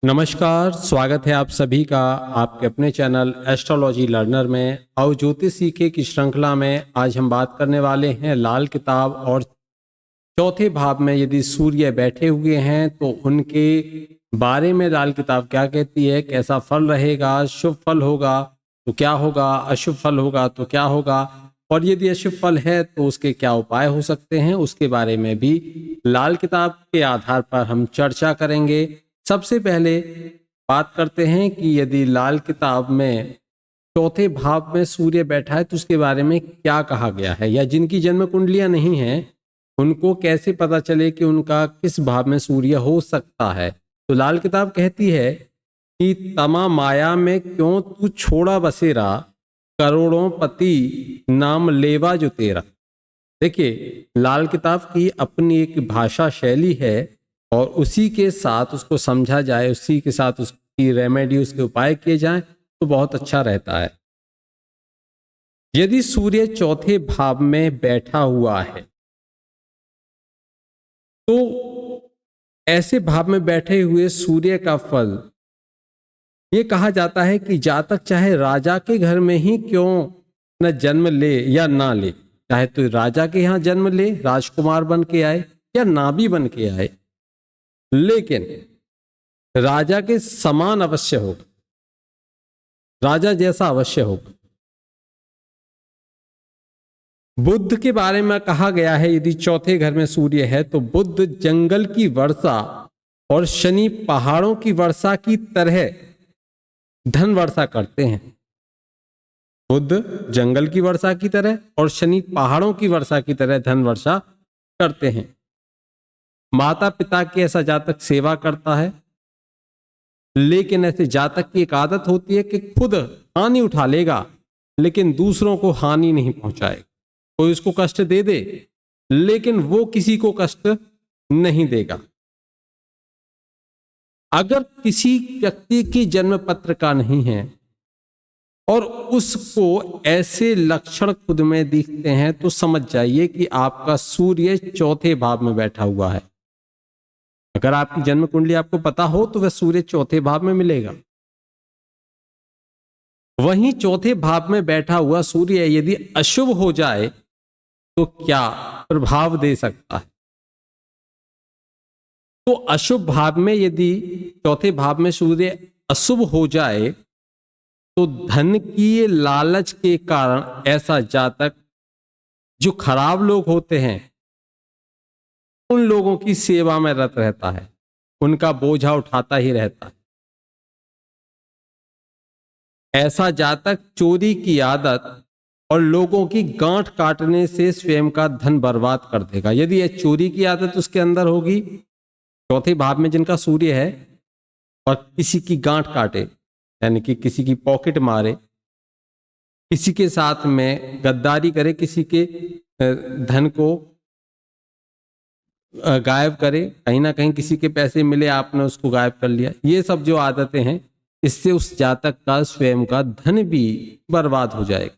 नमस्कार, स्वागत है आप सभी का आपके अपने चैनल एस्ट्रोलॉजी लर्नर में। और ज्योतिष सीखे की श्रृंखला में आज हम बात करने वाले हैं लाल किताब और चौथे भाव में यदि सूर्य बैठे हुए हैं तो उनके बारे में लाल किताब क्या कहती है, कैसा फल रहेगा, शुभ फल होगा तो क्या होगा, अशुभ फल होगा तो क्या होगा, और यदि अशुभ फल है तो उसके क्या उपाय हो सकते हैं, उसके बारे में भी लाल किताब के आधार पर हम चर्चा करेंगे। सबसे पहले बात करते हैं कि यदि लाल किताब में चौथे भाव में सूर्य बैठा है तो उसके बारे में क्या कहा गया है, या जिनकी जन्म कुंडलियां नहीं हैं उनको कैसे पता चले कि उनका किस भाव में सूर्य हो सकता है। तो लाल किताब कहती है कि तमा माया में क्यों तू छोड़ा बसेरा, करोड़ों पति नाम लेवा जो तेरा। देखिए, लाल किताब की अपनी एक भाषा शैली है और उसी के साथ उसको समझा जाए, उसी के साथ उसकी रेमेडी, उसके उपाय किए जाएं तो बहुत अच्छा रहता है। यदि सूर्य चौथे भाव में बैठा हुआ है तो ऐसे भाव में बैठे हुए सूर्य का फल ये कहा जाता है कि जातक चाहे राजा के घर में ही क्यों न जन्म ले या ना ले, चाहे तो राजा के यहाँ जन्म ले, राजकुमार बन के आए या ना भी बन के आए, लेकिन राजा के समान अवश्य होगा, राजा जैसा अवश्य होगा। बुध के बारे में कहा गया है यदि चौथे घर में सूर्य है तो बुध जंगल की वर्षा और शनि पहाड़ों की वर्षा की तरह धन वर्षा करते हैं। बुध जंगल की वर्षा की तरह और शनि पहाड़ों की वर्षा की तरह धन वर्षा करते हैं। माता पिता की ऐसा जातक सेवा करता है, लेकिन ऐसे जातक की एक आदत होती है कि खुद हानि उठा लेगा लेकिन दूसरों को हानि नहीं पहुंचाएगा। कोई उसको कष्ट दे दे लेकिन वो किसी को कष्ट नहीं देगा। अगर किसी व्यक्ति की जन्म पत्र का नहीं है और उसको ऐसे लक्षण खुद में दिखते हैं तो समझ जाइए कि आपका सूर्य चौथे भाव में बैठा हुआ है। अगर आपकी जन्म कुंडली आपको पता हो तो वह सूर्य चौथे भाव में मिलेगा। वहीं चौथे भाव में बैठा हुआ सूर्य यदि अशुभ हो जाए तो क्या प्रभाव दे सकता है। तो अशुभ भाव में यदि चौथे भाव में सूर्य अशुभ हो जाए तो धन की लालच के कारण ऐसा जातक, जो खराब लोग होते हैं, उन लोगों की सेवा में रत रहता है, उनका बोझा उठाता ही रहता है। ऐसा जातक चोरी की आदत और लोगों की गांठ काटने से स्वयं का धन बर्बाद कर देगा। यदि यह चोरी की आदत उसके अंदर होगी, चौथे भाव में जिनका सूर्य है, और किसी की गांठ काटे यानी कि किसी की पॉकेट मारे, किसी के साथ में गद्दारी करे, किसी के धन को गायब करे, कहीं ना कहीं किसी के पैसे मिले आपने उसको गायब कर लिया, ये सब जो आदतें हैं इससे उस जातक का स्वयं का धन भी बर्बाद हो जाएगा।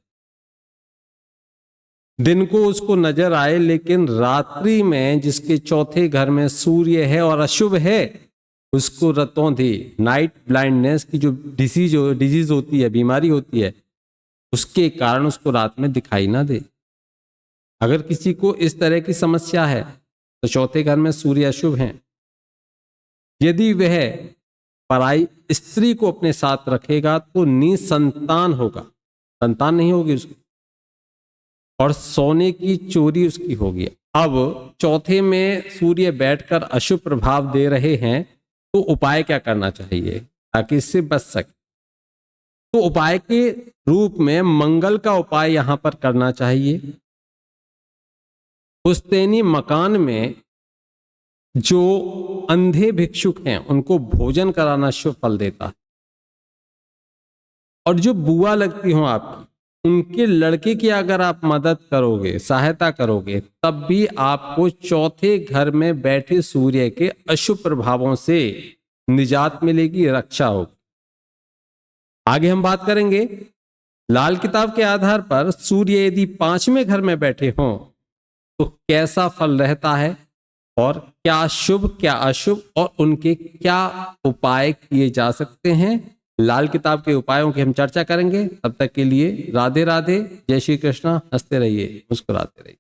दिन को उसको नजर आए लेकिन रात्रि में जिसके चौथे घर में सूर्य है और अशुभ है उसको रतों थी नाइट ब्लाइंडनेस की जो डिजीज होती है, बीमारी होती है, उसके कारण उसको रात में दिखाई ना दे। अगर किसी को इस तरह की समस्या है तो चौथे घर में सूर्य अशुभ है। यदि वह पराई स्त्री को अपने साथ रखेगा तो निसंतान होगा, संतान नहीं होगी उसको, और सोने की चोरी उसकी होगी। अब चौथे में सूर्य बैठकर अशुभ प्रभाव दे रहे हैं तो उपाय क्या करना चाहिए ताकि इससे बच सके। तो उपाय के रूप में मंगल का उपाय यहां पर करना चाहिए। पुश्तैनी मकान में जो अंधे भिक्षुक हैं उनको भोजन कराना शुभ फल देता है। और जो बुआ लगती हो आपकी, उनके लड़के की अगर आप मदद करोगे, सहायता करोगे, तब भी आपको चौथे घर में बैठे सूर्य के अशुभ प्रभावों से निजात मिलेगी, रक्षा होगी। आगे हम बात करेंगे लाल किताब के आधार पर सूर्य यदि 5वें घर में बैठे हों तो कैसा फल रहता है और क्या शुभ क्या अशुभ और उनके क्या उपाय किए जा सकते हैं। लाल किताब के उपायों की हम चर्चा करेंगे। तब तक के लिए राधे राधे, जय श्री कृष्णा। हंसते रहिए, मुस्कुराते रहिए।